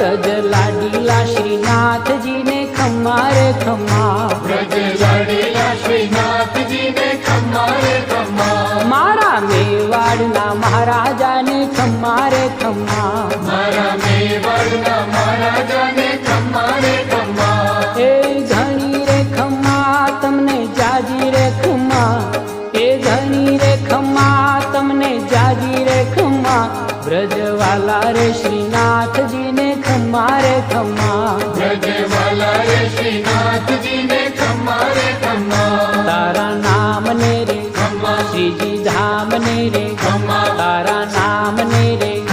व्रज लाडीला श्रीनाथ जी ने खम्मा रे खम्मा, व्रज लाडीला श्रीनाथ जी ने खम्मा रे खम्मा, मारा मेवाड़ना महाराजा ने खम्मा रे खम्मा, मारा मेवाड़ना महाराजा ने खम्मा रे खम्मा, ए धनी रे खम्मा तमने जाजी रे खम्मा, ए धनी रे खम्मा तमने जाजी रे खम्मा, ब्रजवाला रे श्रीनाथ जी ने खम्मा रे खम्मा, ब्रजवाला रे श्रीनाथ जी ने खम्मा रे खम्मा, तारा नाम ने रे खम्मा, श्रीजी धाम ने रे खम्मा, तारा नाम ने